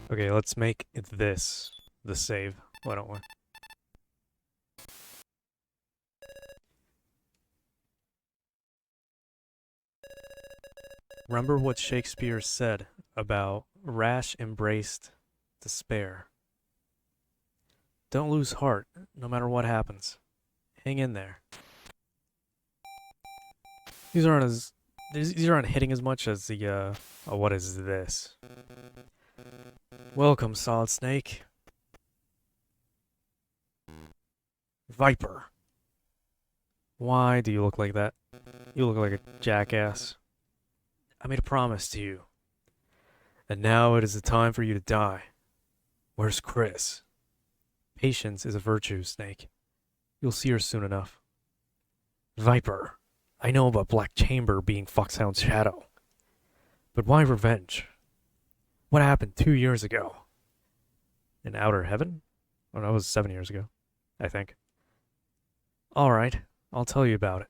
Okay, let's make this the save. Why don't we? Remember what Shakespeare said about rash embraced despair. Don't lose heart, no matter what happens. Hang in there. These aren't hitting as much as the oh, what is this? Welcome, Solid Snake. Viper. Why do you look like that? You look like a jackass. I made a promise to you. And now it is the time for you to die. Where's Chris? Patience is a virtue, Snake. You'll see her soon enough. Viper. I know about Black Chamber being Foxhound's shadow. But why revenge? What happened 2 years ago? In Outer Heaven? Oh, that was 7 years ago, I think. Alright, I'll tell you about it.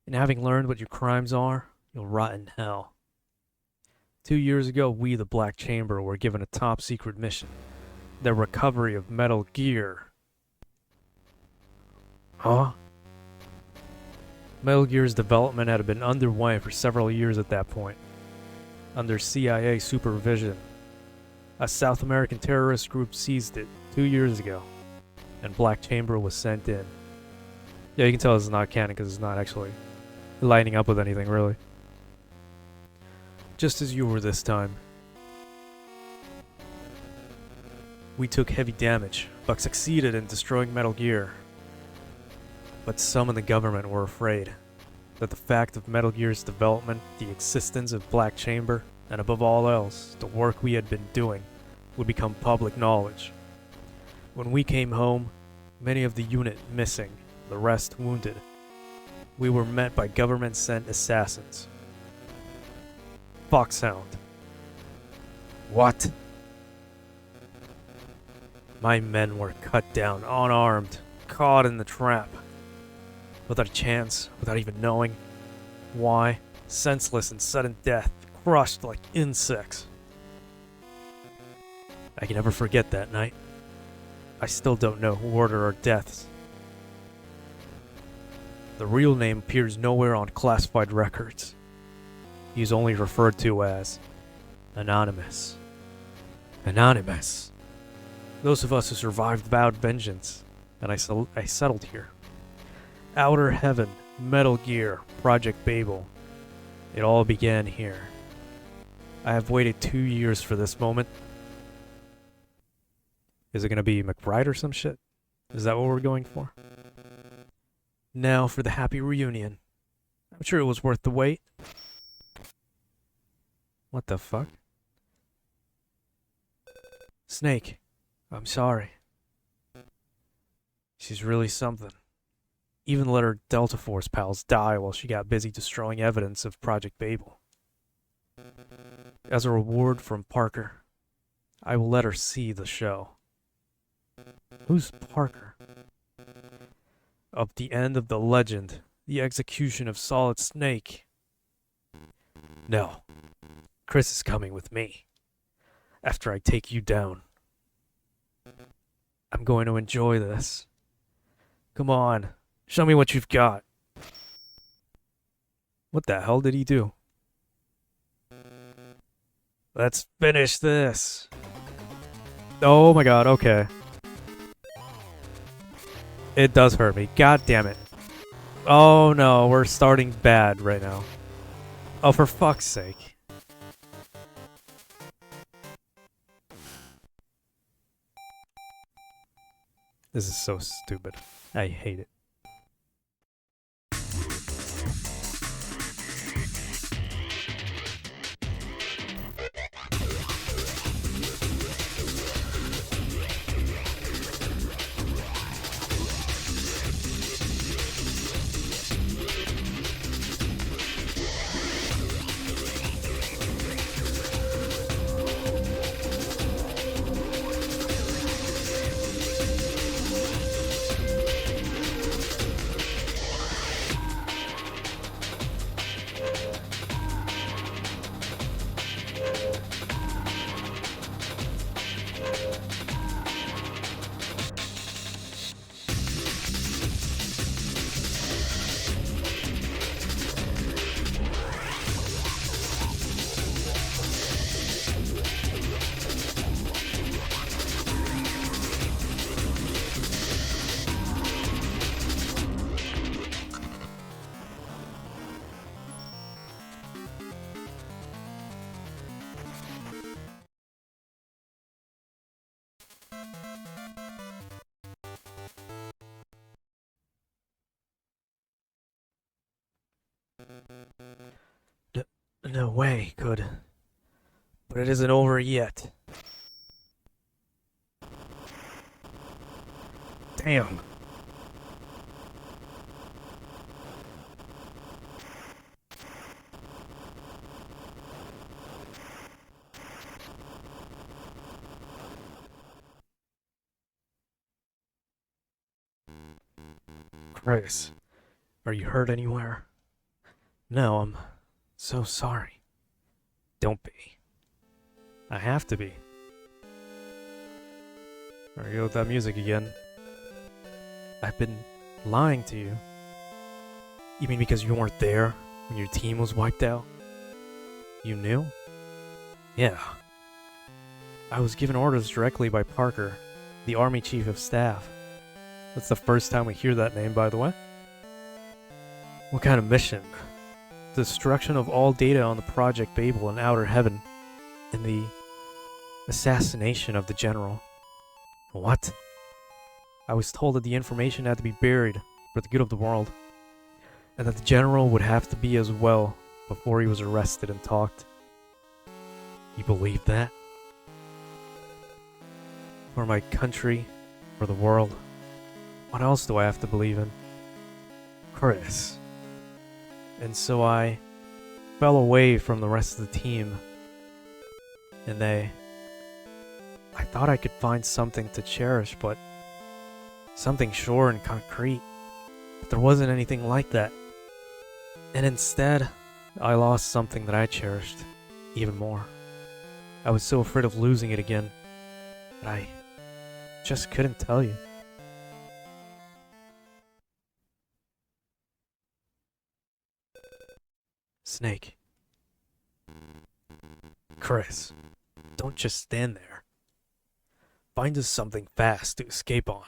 And having learned what your crimes are, you'll rot in hell. 2 years ago, we, the Black Chamber, were given a top-secret mission. The recovery of Metal Gear. Huh? Metal Gear's development had been underway for several years at that point. Under CIA supervision, a South American terrorist group seized it 2 years ago, and Black Chamber was sent in. Yeah, you can tell this is not canon because it's not actually lining up with anything, really. Just as you were this time. We took heavy damage, but succeeded in destroying Metal Gear. But some in the government were afraid that the fact of Metal Gear's development, the existence of Black Chamber, and above all else, the work we had been doing, would become public knowledge. When we came home, many of the unit missing, the rest wounded. We were met by government-sent assassins. Foxhound. What? My men were cut down, unarmed, caught in the trap. Without a chance, without even knowing why, senseless in sudden death, crushed like insects. I can never forget that night. I still don't know who ordered our deaths. The real name appears nowhere on classified records. He is only referred to as Anonymous. Anonymous. Those of us who survived vowed vengeance, and I settled here. Outer Heaven, Metal Gear, Project Babel. It all began here. I have waited 2 years for this moment. Is it going to be McBride or some shit? Is that what we're going for? Now for the happy reunion. I'm sure it was worth the wait. What the fuck? Snake, I'm sorry. She's really something. Even let her Delta Force pals die while she got busy destroying evidence of Project Babel. As a reward from Parker, I will let her see the show. Who's Parker? Of the end of the legend, the execution of Solid Snake. No, Chris is coming with me. After I take you down. I'm going to enjoy this. Come on. Show me what you've got. What the hell did he do? Let's finish this. Oh my god, okay. It does hurt me. God damn it. Oh no, we're starting bad right now. Oh, for fuck's sake. This is so stupid. I hate it. N- no way, could. But it isn't over yet. Damn. Chris, are you hurt anywhere? No, I'm so sorry. Don't be. I have to be. There we go with that music again. I've been lying to you. You mean because you weren't there when your team was wiped out? You knew? Yeah. I was given orders directly by Parker, the Army Chief of Staff. That's the first time we hear that name, by the way. What kind of mission? Destruction of all data on the Project Babel in Outer Heaven, and the assassination of the General. What? I was told that the information had to be buried for the good of the world, and that the General would have to be as well before he was arrested and talked. You believe that? For my country, for the world. What else do I have to believe in? Chris. And so I fell away from the rest of the team. And I thought I could find something to cherish, but something sure and concrete. But there wasn't anything like that. And instead, I lost something that I cherished even more. I was so afraid of losing it again that I just couldn't tell you. Snake. Chris, don't just stand there. Find us something fast to escape on.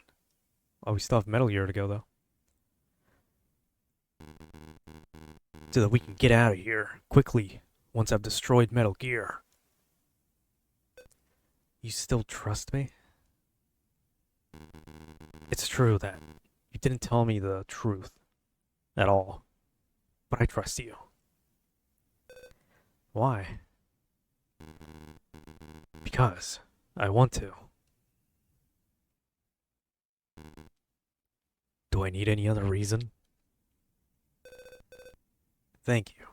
Oh, we still have Metal Gear to go, though. So that we can get out of here quickly once I've destroyed Metal Gear. You still trust me? It's true that you didn't tell me the truth at all, but I trust you. Why? Because I want to. Do I need any other reason? Thank you.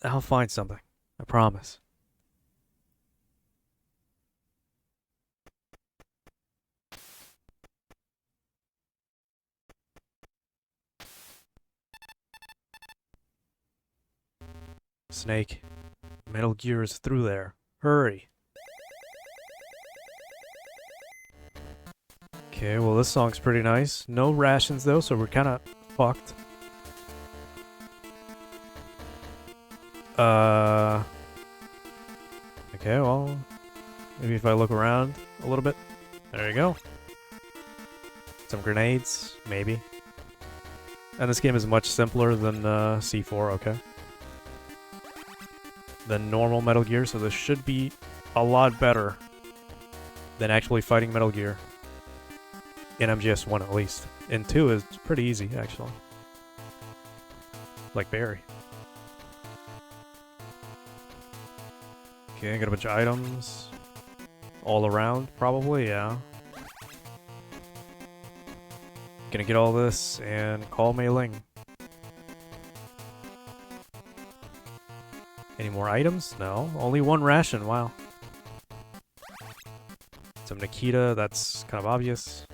I'll find something. I promise. Snake, Metal Gear is through there. Hurry. Okay, well this song's pretty nice. No rations though, so we're kinda fucked. Okay, well, maybe if I look around a little bit. There you go. Some grenades, maybe. And this game is much simpler than C4, okay. Than normal Metal Gear, so this should be a lot better than actually fighting Metal Gear. In MGS1 at least. In 2 is pretty easy, actually. Like Barry. Okay, got a bunch of items. All around, probably, yeah. Gonna get all this and call Mei Ling. Any more items? No. Only one ration, wow. Some Nikita, that's kind of obvious.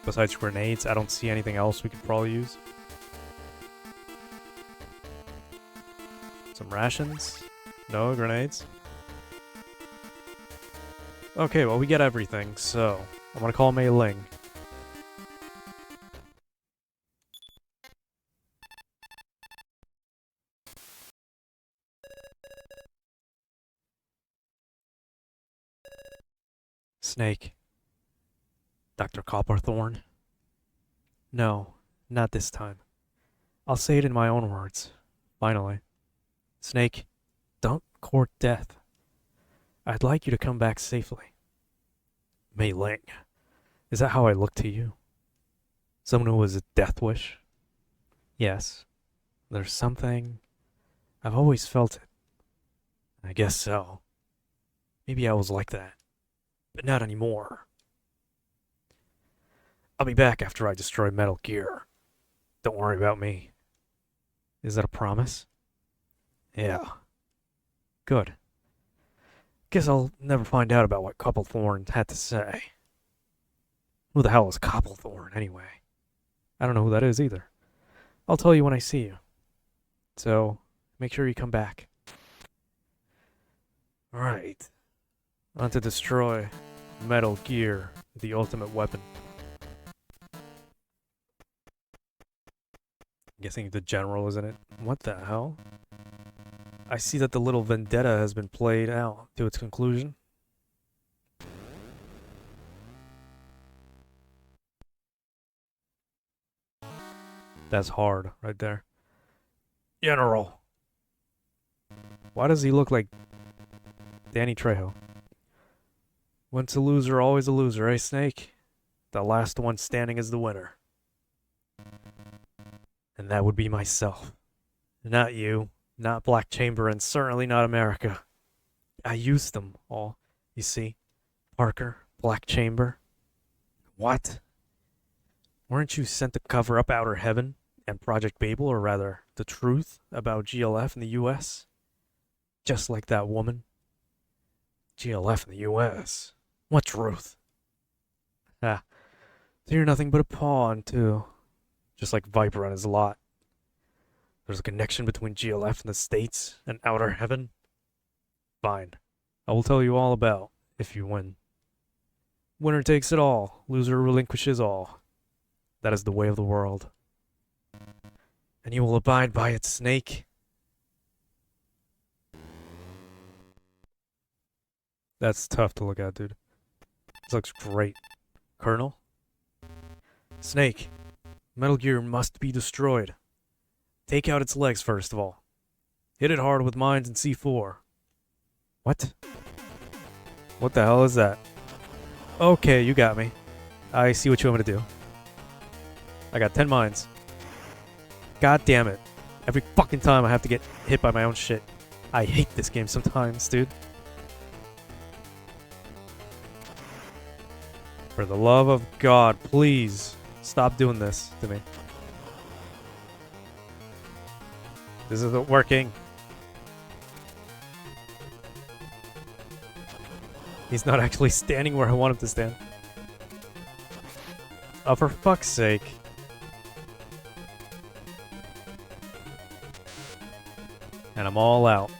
Besides grenades, I don't see anything else we could probably use. Some rations. No grenades. Okay, well we get everything, so I'm gonna call Mei Ling. Snake. Dr. Copperthorn? No, not this time. I'll say it in my own words. Finally. Snake, don't court death. I'd like you to come back safely. Mei Ling. Is that how I look to you? Someone who has a death wish? Yes, there's something. I've always felt it. I guess so. Maybe I was like that, but not anymore. I'll be back after I destroy Metal Gear. Don't worry about me. Is that a promise? Yeah. Good. Guess I'll never find out about what Copplethorne had to say. Who the hell is Copplethorne, anyway? I don't know who that is either. I'll tell you when I see you. So, make sure you come back. Alright. On to destroy Metal Gear, the ultimate weapon. Guessing the general is in it. What the hell? I see that the little vendetta has been played out to its conclusion. That's hard, right there. General! Why does he look like Danny Trejo? Once a loser, always a loser, eh, Snake? The last one standing is the winner. And that would be myself. Not you, not Black Chamber, and certainly not America. I used them all, you see. Parker, Black Chamber. What? Weren't you sent to cover up Outer Heaven and Project Babel, or rather, the truth about GLF in the US? Just like that woman. GLF in the US? What truth? Ah, so you're nothing but a pawn, too. Just like Viper on his lot. There's a connection between GLF and the States and Outer Heaven. Fine. I will tell you all about if you win. Winner takes it all. Loser relinquishes all. That is the way of the world. And you will abide by it, Snake. That's tough to look at, dude. This looks great. Colonel? Snake. Metal Gear must be destroyed. Take out its legs first of all. Hit it hard with mines and C4. What? What the hell is that? Okay, you got me. I see what you want me to do. I got 10 mines. God damn it. Every fucking time I have to get hit by my own shit. I hate this game sometimes, dude. For the love of God, please stop doing this to me. This isn't working. He's not actually standing where I want him to stand. Oh, for fuck's sake. And I'm all out.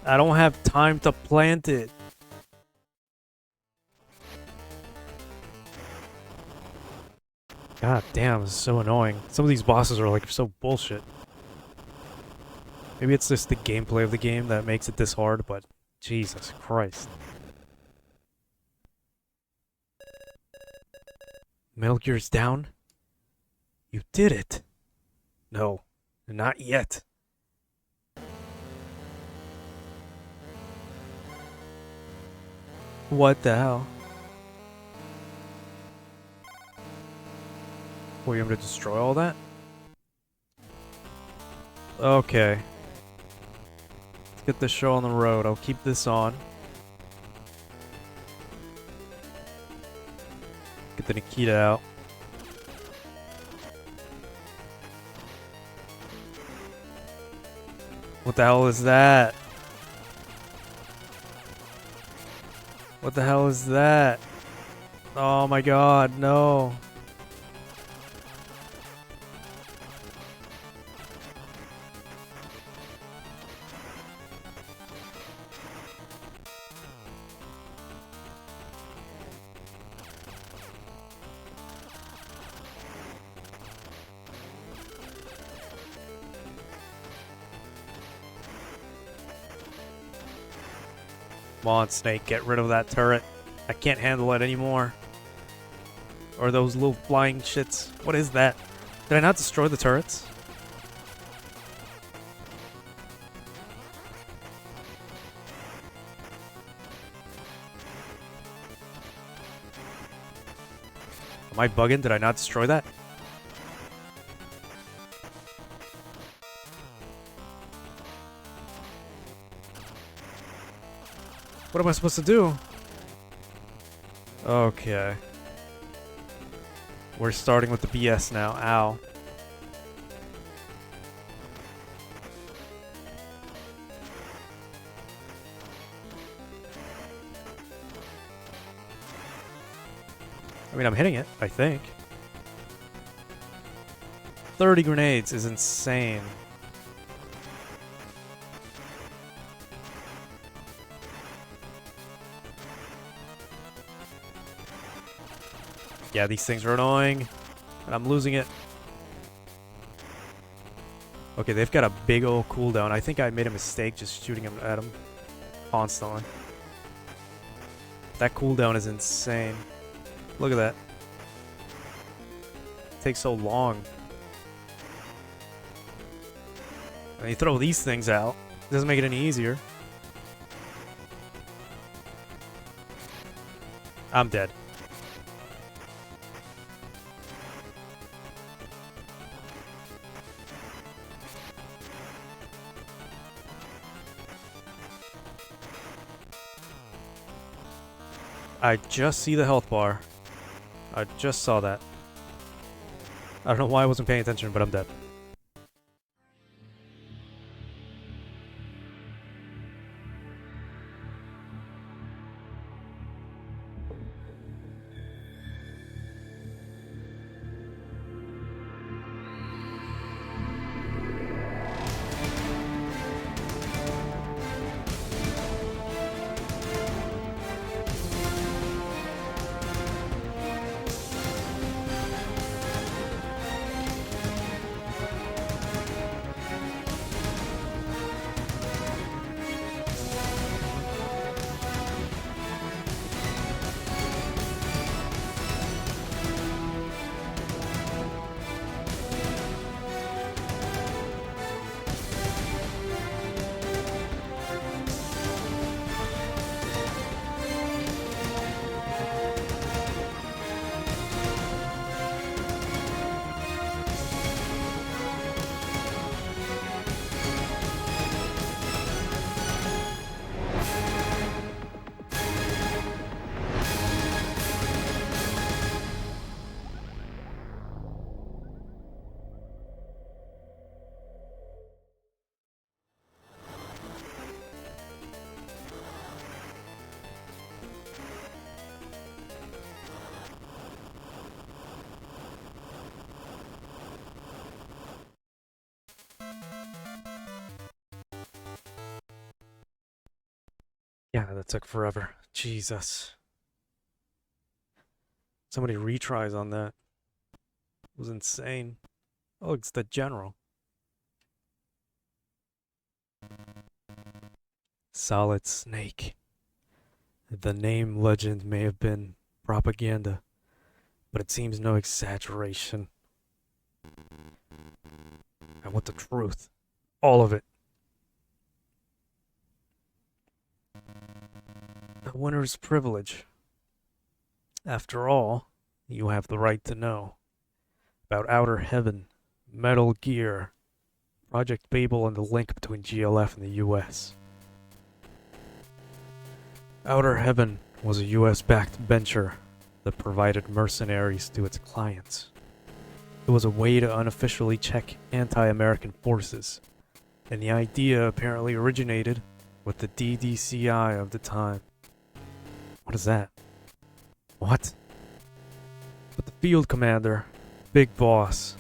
I don't have time to plant it. God damn, this is so annoying. Some of these bosses are like so bullshit. Maybe it's just the gameplay of the game that makes it this hard, but Jesus Christ. Metal Gear's down? You did it. No, not yet. What the hell? Were you able to destroy all that? Okay. Let's get this show on the road. I'll keep this on. Get the Nikita out. What the hell is that? What the hell is that? Oh my god, no. Come on, Snake, get rid of that turret. I can't handle it anymore. Or those little flying shits. What is that? Did I not destroy the turrets? Am I bugging? Did I not destroy that? What am I supposed to do? Okay. We're starting with the BS now. Ow. I mean, I'm hitting it, I think. 30 grenades is insane. Yeah, these things are annoying. And I'm losing it. Okay, they've got a big old cooldown. I think I made a mistake just shooting them at them constantly. That cooldown is insane. Look at that. It takes so long. And you throw these things out. It doesn't make it any easier. I'm dead. I just see the health bar. I just saw that. I don't know why I wasn't paying attention, but I'm dead. Yeah, that took forever. Jesus. So many retries on that. It was insane. Oh, it's the general. Solid Snake. The name legend may have been propaganda, but it seems no exaggeration. I want the truth. All of it. A winner's privilege. After all, you have the right to know about Outer Heaven, Metal Gear, Project Babel, and the link between GLF and the US. Outer Heaven was a US-backed venture that provided mercenaries to its clients. It was a way to unofficially check anti-American forces, and the idea apparently originated with the DDCI of the time. What is that? What? But the field commander, Big Boss,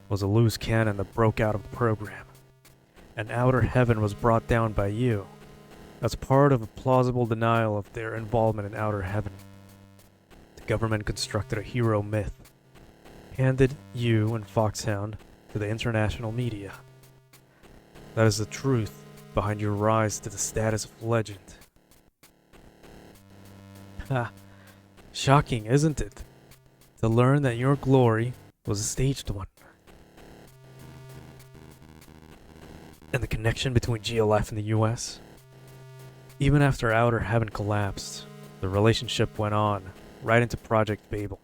was a loose cannon that broke out of the program, and Outer Heaven was brought down by you as part of a plausible denial of their involvement in Outer Heaven. The government constructed a hero myth, handed you and Foxhound to the international media. That is the truth behind your rise to the status of legend. Ha! Shocking, isn't it? To learn that your glory was a staged one. And the connection between GLF and the US? Even after Outer Heaven collapsed, the relationship went on, right into Project Babel.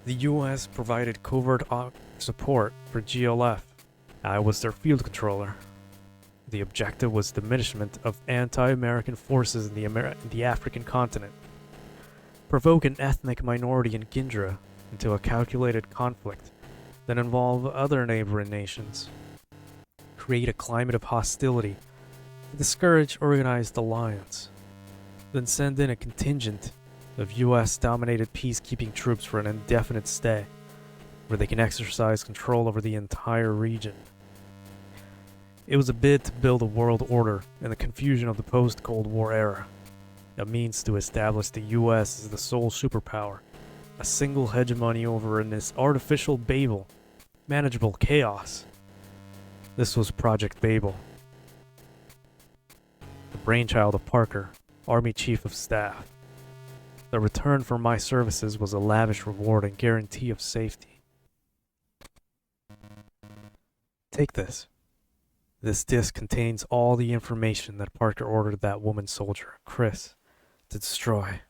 The US provided covert support for GLF. I was their field controller. The objective was diminishment of anti-American forces in the African continent. Provoke an ethnic minority in Gindra into a calculated conflict, then involve other neighboring nations. Create a climate of hostility to discourage organized alliance. Then send in a contingent of US-dominated peacekeeping troops for an indefinite stay, where they can exercise control over the entire region. It was a bid to build a world order in the confusion of the post-Cold War era, a means to establish the US as the sole superpower, a single hegemony over in this artificial Babel, manageable chaos. This was Project Babel. The brainchild of Parker, Army Chief of Staff. The return for my services was a lavish reward and guarantee of safety. Take this. This disc contains all the information that Parker ordered that woman soldier, Chris, to destroy.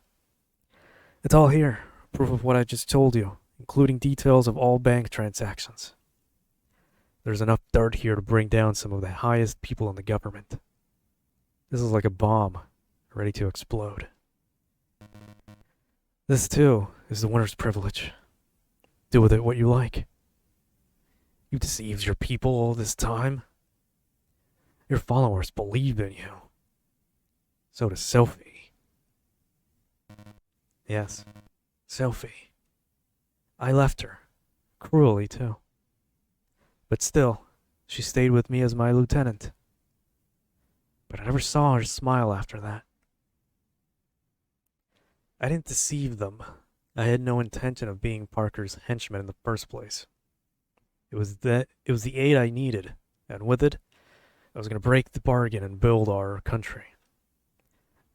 It's all here, proof of what I just told you, including details of all bank transactions. There's enough dirt here to bring down some of the highest people in the government. This is like a bomb, ready to explode. This, too, is the winner's privilege. Do with it what you like. You deceived your people all this time. Your followers believed in you. So does Sophie. Yes, Sophie. I left her. Cruelly, too. But still, she stayed with me as my lieutenant. But I never saw her smile after that. I didn't deceive them. I had no intention of being Parker's henchman in the first place. It was the aid I needed, and with it, I was going to break the bargain and build our country.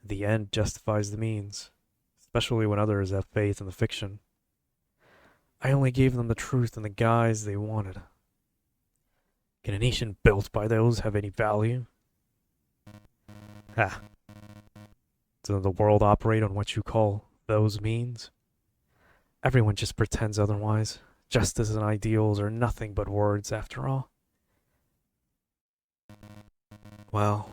The end justifies the means, especially when others have faith in the fiction. I only gave them the truth in the guise they wanted. Can a nation built by those have any value? Ha. Doesn't the world operate on what you call those means? Everyone just pretends otherwise. Justice and ideals are nothing but words, after all. Well.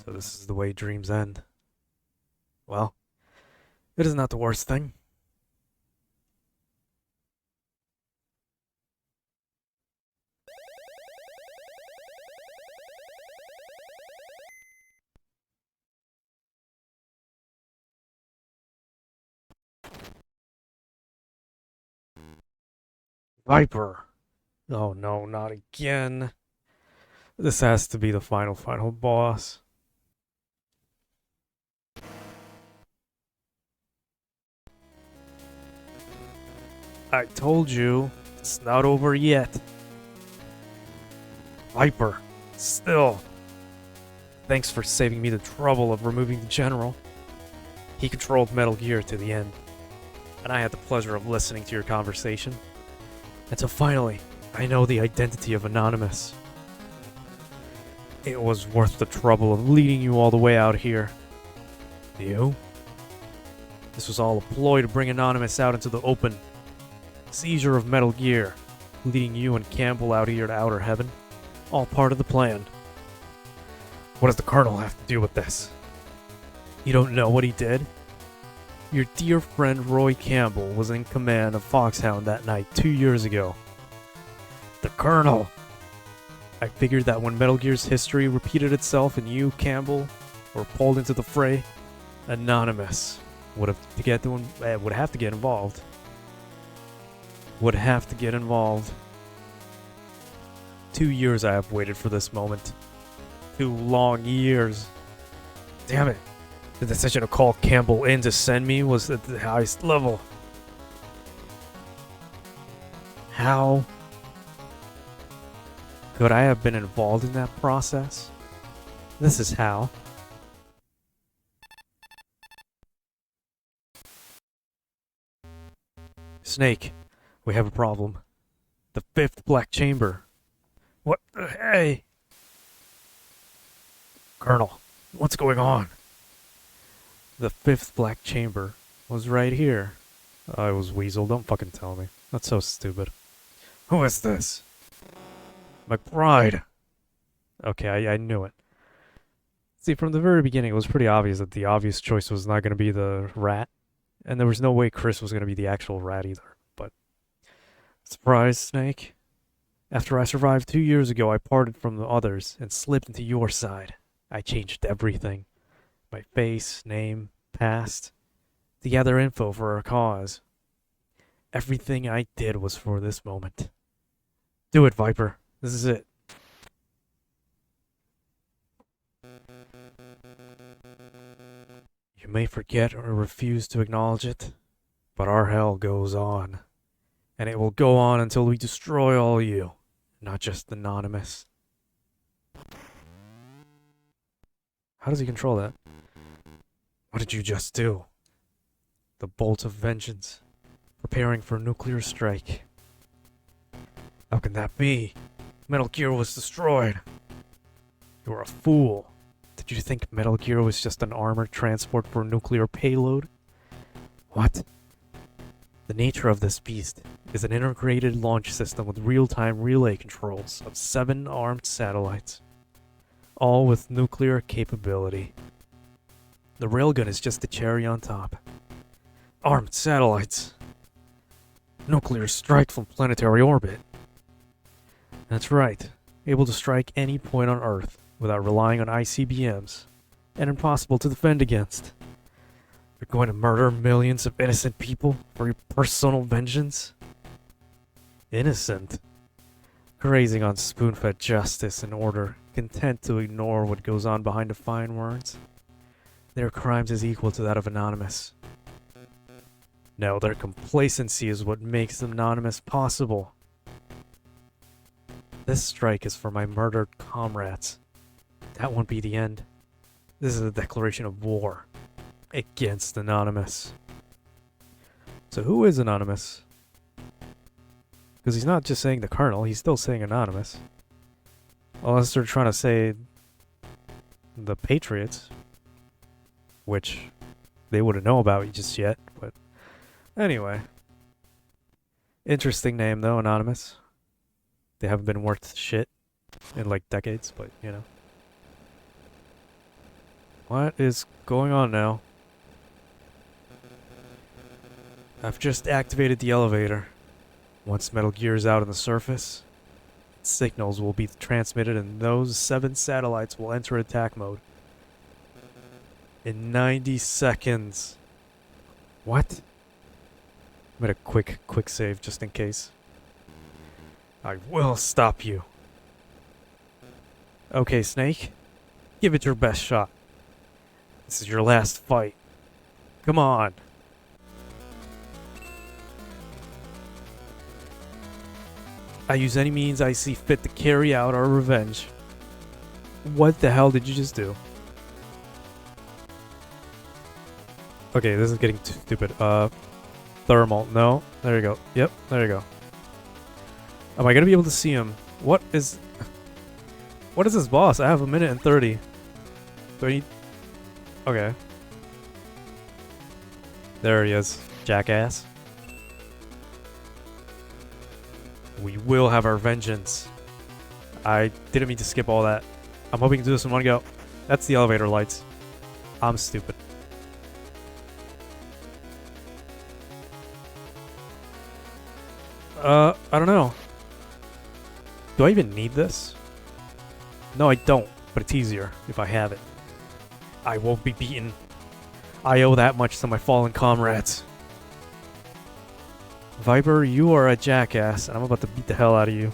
So this is the way dreams end. Well, it is not the worst thing. Viper. Oh no, not again. This has to be the final boss. I told you, it's not over yet. Viper, still. Thanks for saving me the trouble of removing the general. He controlled Metal Gear to the end, and I had the pleasure of listening to your conversation. And so finally, I know the identity of Anonymous. It was worth the trouble of leading you all the way out here. You? This was all a ploy to bring Anonymous out into the open. Seizure of Metal Gear, leading you and Campbell out here to outer heaven. All part of the plan. What does the Colonel have to do with this? You don't know what he did? Your dear friend Roy Campbell was in command of Foxhound that night 2 years ago. The Colonel! I figured that when Metal Gear's history repeated itself and you, Campbell, were pulled into the fray, Anonymous would have to get involved. Would have to get involved. 2 years I have waited for this moment. 2 long years. Damn it. The decision to call Campbell in to send me was at the highest level. How could I have been involved in that process? This is how. Snake, we have a problem. The 5th Black Chamber. What? Hey! Colonel, what's going on? The 5th Black Chamber was right here. I was Weasel. Don't fucking tell me. That's so stupid. Who is this? McBride. Okay, I knew it. See, from the very beginning, it was pretty obvious that the obvious choice was not going to be the rat, and there was no way Chris was going to be the actual rat either. But surprise, Snake. After I survived 2 years ago, I parted from the others and slipped into your side. I changed everything. My face, name, past, to gather info for our cause. Everything I did was for this moment. Do it, Viper. This is it. You may forget or refuse to acknowledge it, but our hell goes on. And it will go on until we destroy all you, not just Anonymous. How does he control that? What did you just do? The bolt of vengeance. Preparing for a nuclear strike. How can that be? Metal Gear was destroyed. You're a fool. Did you think Metal Gear was just an armored transport for a nuclear payload? What? The nature of this beast is an integrated launch system with real-time relay controls of 7 armed satellites, all with nuclear capability. The railgun is just the cherry on top. Armed satellites. Nuclear strike from planetary orbit. That's right, able to strike any point on Earth without relying on ICBMs, and impossible to defend against. You're going to murder millions of innocent people for your personal vengeance? Innocent? Grazing on spoon-fed justice and order, content to ignore what goes on behind the fine words. Their crimes is equal to that of Anonymous. No, their complacency is what makes Anonymous possible. This strike is for my murdered comrades. That won't be the end. This is a declaration of war against Anonymous. So who is Anonymous? Because he's not just saying the Colonel, he's still saying Anonymous. Unless they're trying to say the Patriots, which they wouldn't know about just yet, but anyway. Interesting name though, Anonymous. They haven't been worth shit in like decades, but you know. What is going on now? I've just activated the elevator. Once Metal Gear is out on the surface, signals will be transmitted and those 7 satellites will enter attack mode. In 90 seconds. What? I made a quick save just in case. I will stop you. Okay, Snake. Give it your best shot. This is your last fight. Come on. I use any means I see fit to carry out our revenge. What the hell did you just do? Okay, this is getting too stupid. Thermal. No. There you go. Yep, there you go. Am I gonna be able to see him? What is this boss? I have 1 minute and 30. Do I need... Okay. There he is. Jackass. We will have our vengeance. I didn't mean to skip all that. I'm hoping to do this in one go. That's the elevator lights. I'm stupid. I don't know. Do I even need this? No, I don't, but it's easier if I have it. I won't be beaten. I owe that much to my fallen comrades. Viper, you are a jackass, and I'm about to beat the hell out of you.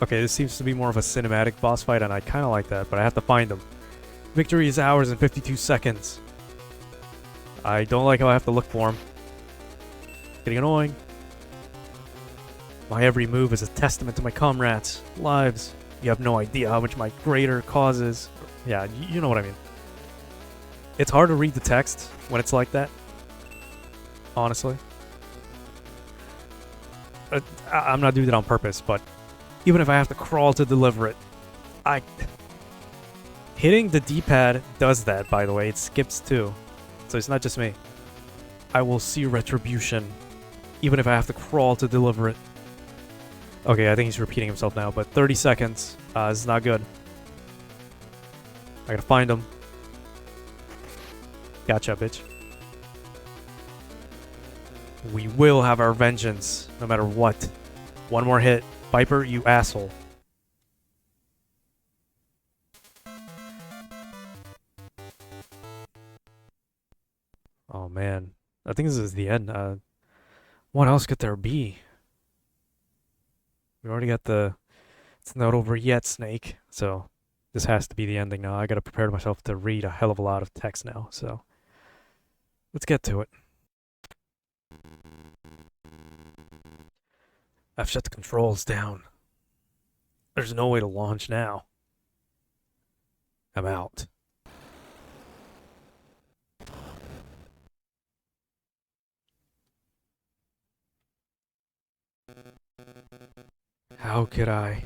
Okay, this seems to be more of a cinematic boss fight, and I kind of like that, but I have to find him. Victory is ours in 52 seconds. I don't like how I have to look for him. Getting annoying. My every move is a testament to my comrades' lives. You have no idea how much my greater cause is. Yeah, you know what I mean. It's hard to read the text when it's like that. Honestly. I'm not doing it on purpose, but even if I have to crawl to deliver it, Hitting the D-pad does that, by the way. It skips too. So it's not just me. I will see retribution, even if I have to crawl to deliver it. Okay, I think he's repeating himself now, but 30 seconds. This is not good. I gotta find him. Gotcha, bitch. We will have our vengeance, no matter what. One more hit. Viper, you asshole. Oh, man. I think this is the end. What else could there be? We already got the... It's not over yet, Snake. So, this has to be the ending now. I gotta prepare myself to read a hell of a lot of text now, so... Let's get to it. I've shut the controls down. There's no way to launch now. I'm out. How could I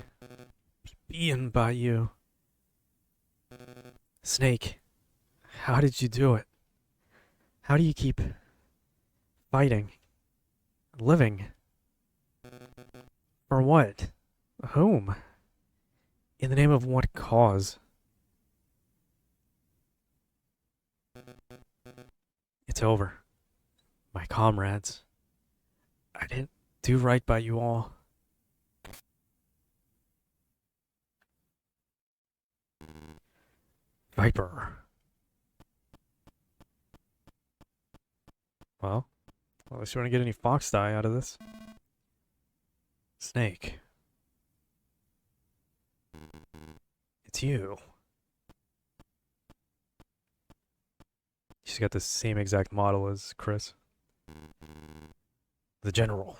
be beaten by you? Snake, how did you do it? How do you keep fighting? Living? For what? Whom? In the name of what cause? It's over. My comrades. I didn't do right by you all. Viper. Well, unless you want to get any fox dye out of this. Snake. It's you. She's got the same exact model as Chris. The General.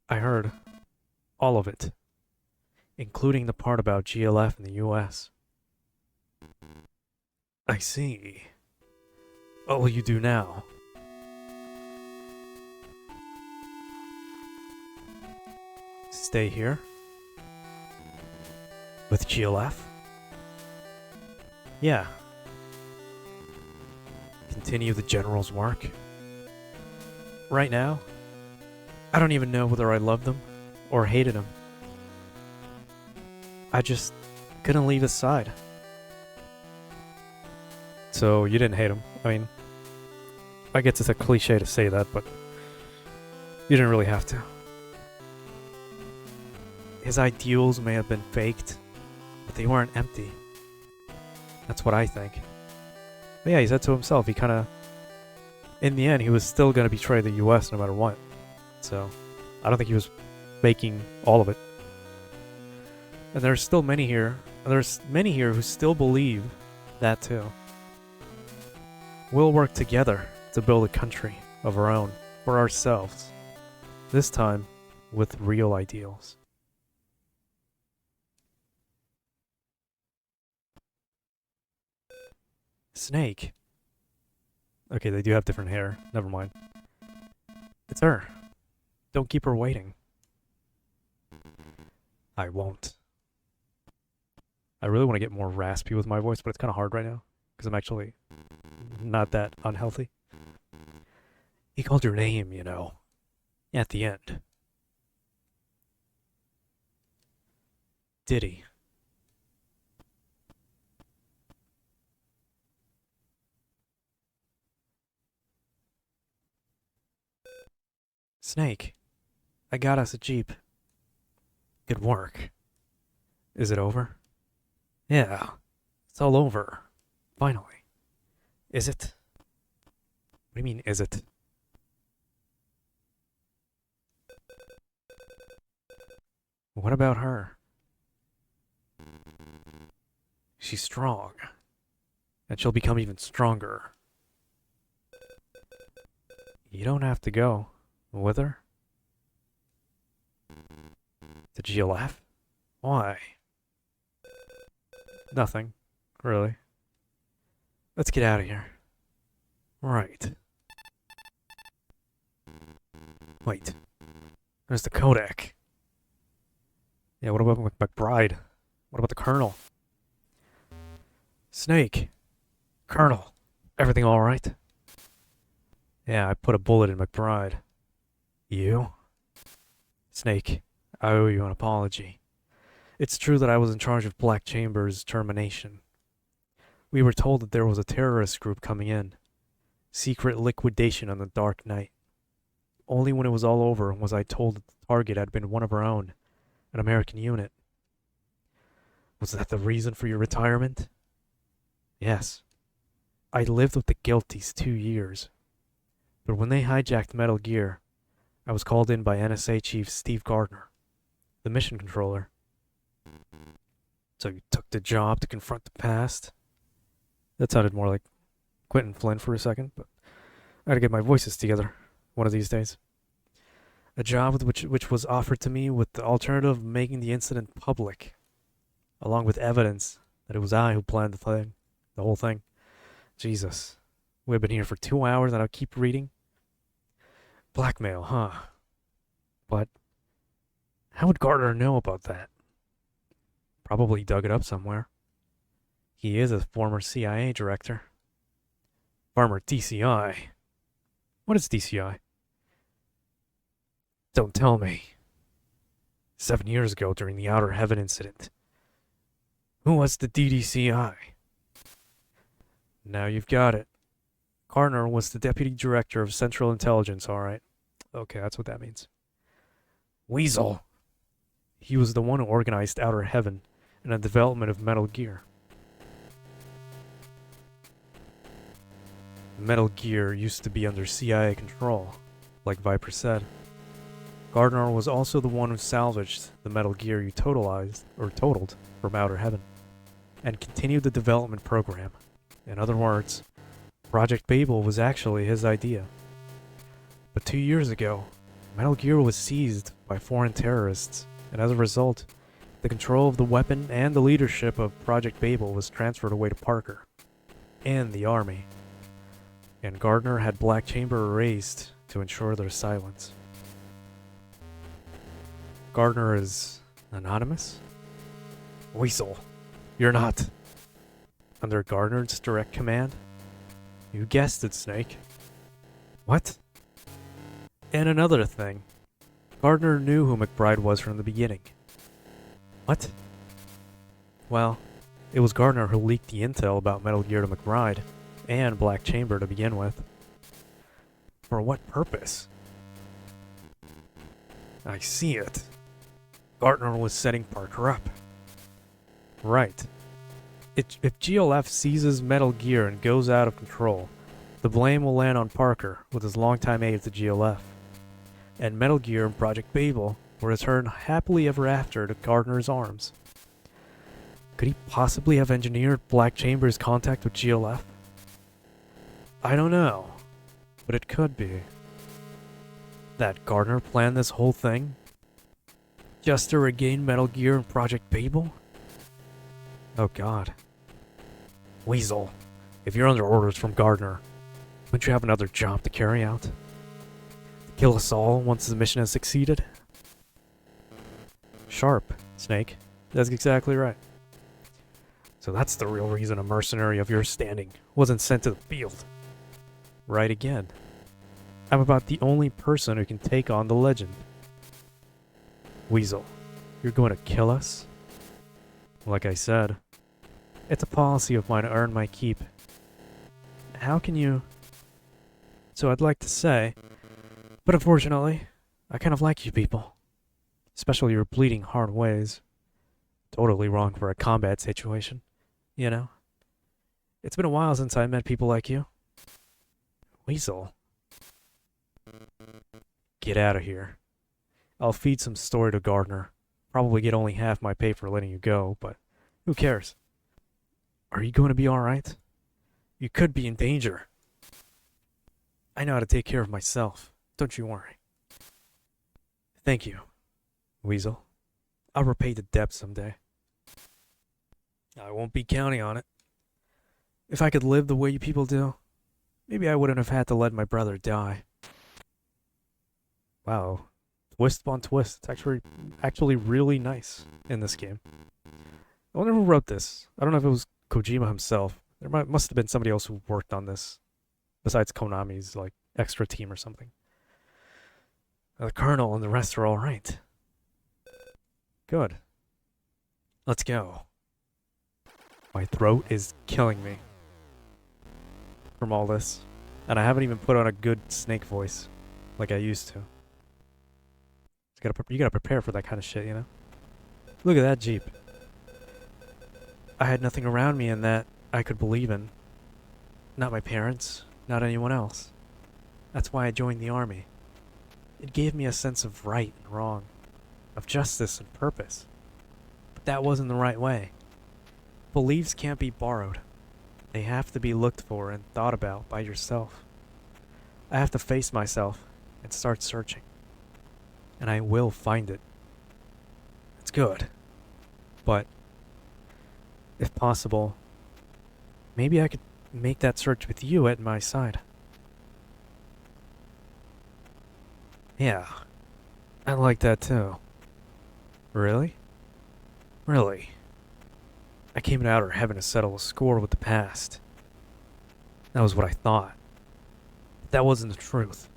I heard all of it, including the part about GLF in the US. I see. What will you do now? Stay here? With GLF? Yeah. Continue the General's work? Right now, I don't even know whether I loved him or hated him. I just couldn't leave his side. So you didn't hate him. I mean, I guess it's a cliche to say that, but you didn't really have to. His ideals may have been faked, but they weren't empty. That's what I think. But yeah, he said so himself. He kind of, in the end, he was still going to betray the US no matter what. So, I don't think he was faking all of it. And there's still many here. There's many here who still believe that too. We'll work together to build a country of our own for ourselves. This time, with real ideals. Snake. Okay, they do have different hair. Never mind. It's her. Don't keep her waiting. I won't. I really want to get more raspy with my voice, but it's kind of hard right now. Because I'm actually not that unhealthy. He called your name, you know. At the end. Did he? Snake, I got us a Jeep. Good work. Is it over? Yeah, it's all over. Finally. Is it? What do you mean, is it? What about her? She's strong. And she'll become even stronger. You don't have to go. With her? Did you laugh? Why? Nothing. Really. Let's get out of here. Right. Wait. There's the Kodak. Yeah, what about McBride? What about the Colonel? Snake. Colonel. Everything alright? Yeah, I put a bullet in McBride. You? Snake, I owe you an apology. It's true that I was in charge of Black Chamber's termination. We were told that there was a terrorist group coming in. Secret liquidation on the dark night. Only when it was all over was I told that the target had been one of our own, an American unit. Was that the reason for your retirement? Yes. I lived with the guilt these 2 years. But when they hijacked Metal Gear, I was called in by NSA Chief Steve Gardner, the mission controller. So you took the job to confront the past? That sounded more like Quentin Flynn for a second, but I gotta get my voices together one of these days. A job which was offered to me with the alternative of making the incident public, along with evidence that it was I who planned the whole thing. Jesus. We've been here for 2 hours and I'll keep reading? Blackmail, huh? But how would Gardner know about that? Probably dug it up somewhere. He is a former CIA director. Former DCI. What is DCI? Don't tell me. 7 years ago during the Outer Heaven incident. Who was the DDCI? Now you've got it. Gardner was the Deputy Director of Central Intelligence, alright. Okay, that's what that means. Weasel. He was the one who organized Outer Heaven and the development of Metal Gear. Metal Gear used to be under CIA control, like Viper said. Gardner was also the one who salvaged the Metal Gear you totaled from Outer Heaven, and continued the development program. In other words, Project Babel was actually his idea. But 2 years ago, Metal Gear was seized by foreign terrorists, and as a result, the control of the weapon and the leadership of Project Babel was transferred away to Parker and the Army. And Gardner had Black Chamber erased to ensure their silence. Gardner is anonymous? Weasel, you're not under Gardner's direct command? You guessed it, Snake. What? And another thing. Gardner knew who McBride was from the beginning. What? Well, it was Gardner who leaked the intel about Metal Gear to McBride and Black Chamber to begin with. For what purpose? I see it. Gardner was setting Parker up. Right. If GLF seizes Metal Gear and goes out of control, the blame will land on Parker with his longtime aide to GLF. And Metal Gear and Project Babel will return happily ever after to Gardner's arms. Could he possibly have engineered Black Chamber's contact with GLF? I don't know, but it could be. That Gardner planned this whole thing? Just to regain Metal Gear and Project Babel? Oh god. Weasel, if you're under orders from Gardner, wouldn't you have another job to carry out? To kill us all once the mission has succeeded? Sharp, Snake. That's exactly right. So that's the real reason a mercenary of your standing wasn't sent to the field. Right again. I'm about the only person who can take on the legend. Weasel, you're going to kill us? Like I said, it's a policy of mine to earn my keep. How can you... So I'd like to say, but unfortunately, I kind of like you people. Especially your bleeding hard ways. Totally wrong for a combat situation, you know? It's been a while since I met people like you. Weasel. Get out of here. I'll feed some story to Gardner. Probably get only half my pay for letting you go, but who cares? Are you going to be alright? You could be in danger. I know how to take care of myself. Don't you worry. Thank you, Weasel. I'll repay the debt someday. I won't be counting on it. If I could live the way you people do, maybe I wouldn't have had to let my brother die. Wow. Twist on twist. It's actually really nice in this game. I wonder who wrote this. I don't know if it was Kojima himself. There must have been somebody else who worked on this, besides Konami's like extra team or something. The Colonel and the rest are all right. Good. Let's go. My throat is killing me from all this, and I haven't even put on a good Snake voice like I used to. You gotta prepare for that kind of shit, you know? Look at that Jeep. I had nothing around me in that I could believe in. Not my parents, not anyone else. That's why I joined the army. It gave me a sense of right and wrong, of justice and purpose. But that wasn't the right way. Beliefs can't be borrowed. They have to be looked for and thought about by yourself. I have to face myself and start searching. And I will find it. It's good. But, if possible, maybe I could make that search with you at my side. Yeah, I like that too. Really? Really? I came to outer heaven to settle a score with the past. That was what I thought. But that wasn't the truth.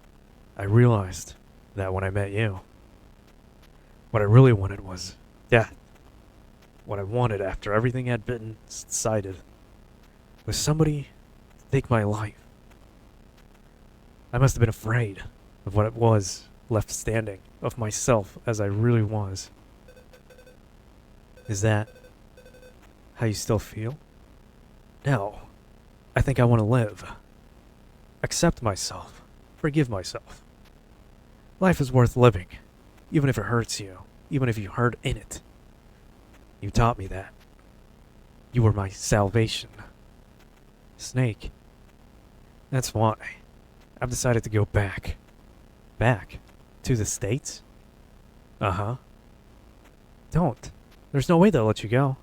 I realized that when I met you. What I really wanted was death. What I wanted after everything had been decided was somebody to take my life. I must have been afraid of what it was left standing, of myself as I really was. Is that how you still feel? No. I think I want to live. Accept myself. Forgive myself. Life is worth living, even if it hurts you, even if you hurt in it. You taught me that. You were my salvation. Snake. That's why I've decided to go back. Back? To the States? Uh-huh. Don't. There's no way they'll let you go.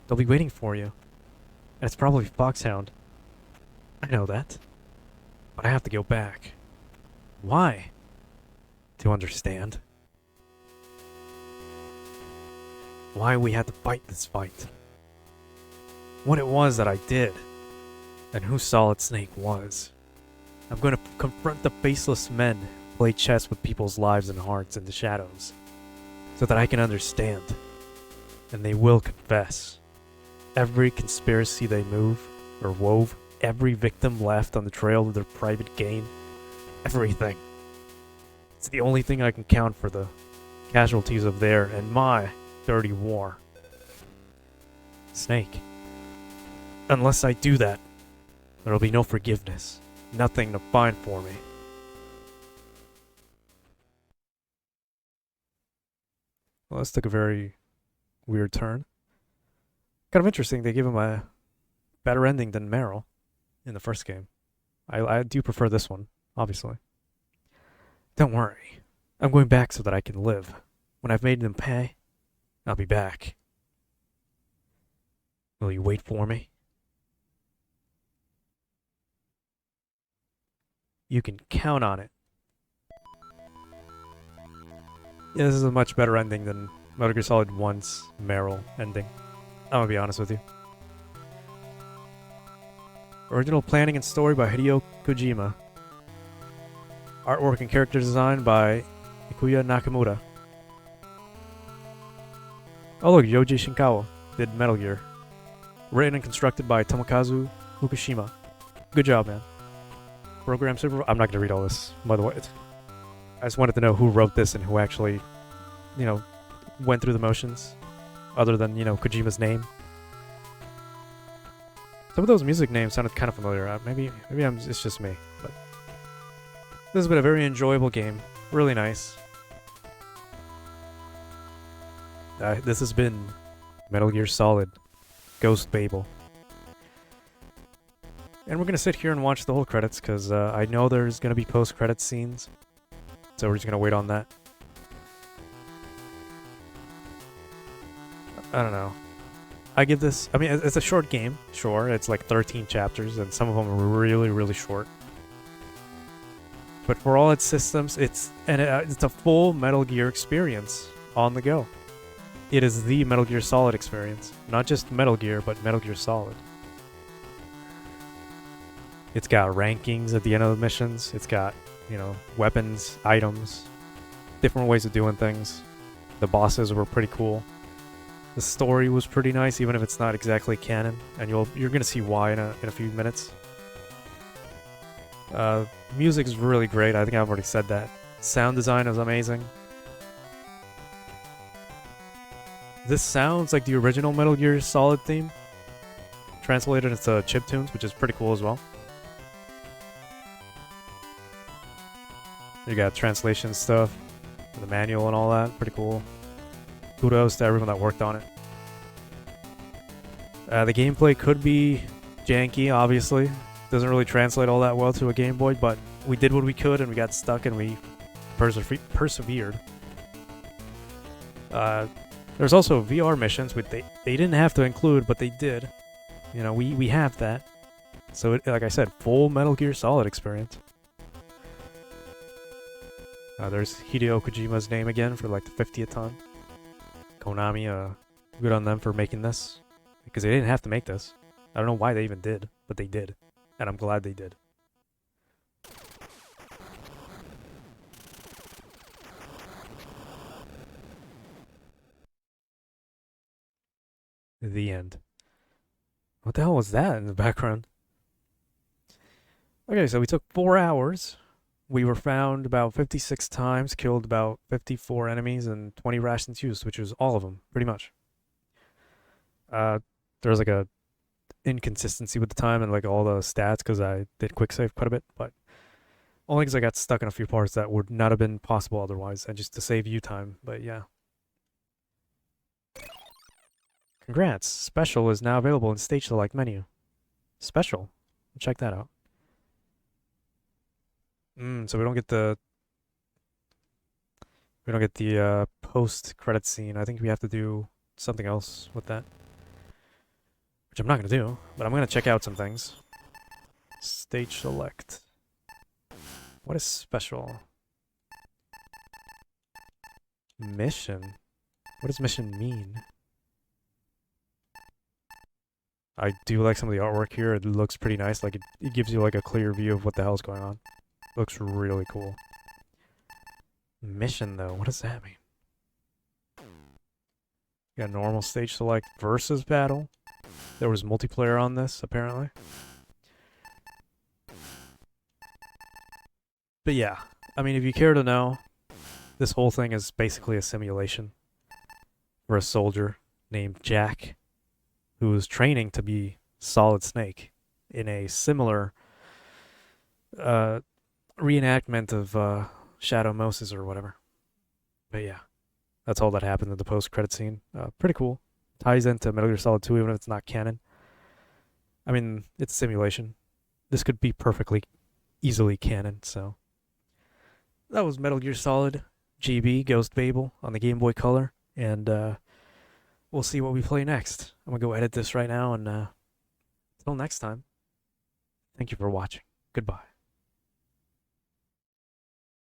They'll be waiting for you. And it's probably Foxhound. I know that. But I have to go back. Why? To understand. Why we had to fight this fight. What it was that I did. And who Solid Snake was. I'm going to confront the faceless men who play chess with people's lives and hearts in the shadows. So that I can understand. And they will confess. Every conspiracy they move or wove, every victim left on the trail of their private gain, everything. It's the only thing I can count for the casualties of their and my dirty war. Snake. Unless I do that, there'll be no forgiveness, nothing to find for me. Well, this took a very weird turn. Kind of interesting, they give him a better ending than Meryl in the first game. I do prefer this one, obviously. Don't worry. I'm going back so that I can live. When I've made them pay, I'll be back. Will you wait for me? You can count on it. Yeah, this is a much better ending than Metal Gear Solid 1's Meryl ending. I'm gonna be honest with you. Original planning and story by Hideo Kojima. Artwork and character design by Ikuya Nakamura. Oh look, Yoji Shinkawa did Metal Gear. Written and constructed by Tomokazu Fukushima. Good job, man. Program super. I'm not gonna read all this, by the way. I just wanted to know who wrote this and who actually, went through the motions, other than, Kojima's name. Some of those music names sounded kind of familiar. Maybe it's just me, but this has been a very enjoyable game. Really nice. This has been Metal Gear Solid Ghost Babel. And we're going to sit here and watch the whole credits, because I know there's going to be post-credits scenes. So we're just going to wait on that. I don't know. I give this... I mean, it's a short game, sure. It's like 13 chapters, and some of them are really, really short. But for all its systems, it's a full Metal Gear experience on the go. It is the Metal Gear Solid experience. Not just Metal Gear, but Metal Gear Solid. It's got rankings at the end of the missions. It's got, you know, weapons, items, different ways of doing things. The bosses were pretty cool. The story was pretty nice, even if it's not exactly canon, and you're gonna see why in a few minutes. Music is really great. I think I've already said that. Sound design is amazing. This sounds like the original Metal Gear Solid theme, translated into chiptunes, which is pretty cool as well. You got translation stuff, the manual and all that, pretty cool. Kudos to everyone that worked on it. The gameplay could be janky, obviously. Doesn't really translate all that well to a Game Boy, but we did what we could and we got stuck and we persevered. There's also VR missions, which they didn't have to include, but they did. You know, we have that. So, like I said, full Metal Gear Solid experience. There's Hideo Kojima's name again for like the 50th time. Konami, good on them for making this. Because they didn't have to make this. I don't know why they even did, but they did. And I'm glad they did. The end. What the hell was that in the background? Okay, so we took 4 hours. We were found about 56 times, killed about 54 enemies, and 20 rations used, which was all of them, pretty much. There was like a inconsistency with the time and like all the stats because I did quick save quite a bit, but only because I got stuck in a few parts that would not have been possible otherwise, and just to save you time, but yeah. Congrats, Special is now available in Stage Select menu. Special? Check that out. So we don't get the post-credit scene. I think we have to do something else with that. Which I'm not going to do, but I'm going to check out some things. Stage Select. What is Special? Mission? What does mission mean? I do like some of the artwork here. It looks pretty nice. Like it gives you like a clear view of what the hell's going on. Looks really cool. Mission though, what does that mean? You got normal stage select versus battle. There was multiplayer on this, apparently. But yeah, I mean, if you care to know, this whole thing is basically a simulation for a soldier named Jack, who is training to be Solid Snake in a similar reenactment of Shadow Moses or whatever. But yeah, that's all that happened in the post-credit scene. Pretty cool. Ties into Metal Gear Solid 2 even if it's not canon. I mean, it's a simulation. This could be perfectly, easily canon, so. That was Metal Gear Solid GB Ghost Babel on the Game Boy Color, and we'll see what we play next. I'm gonna go edit this right now, and until next time, thank you for watching. Goodbye.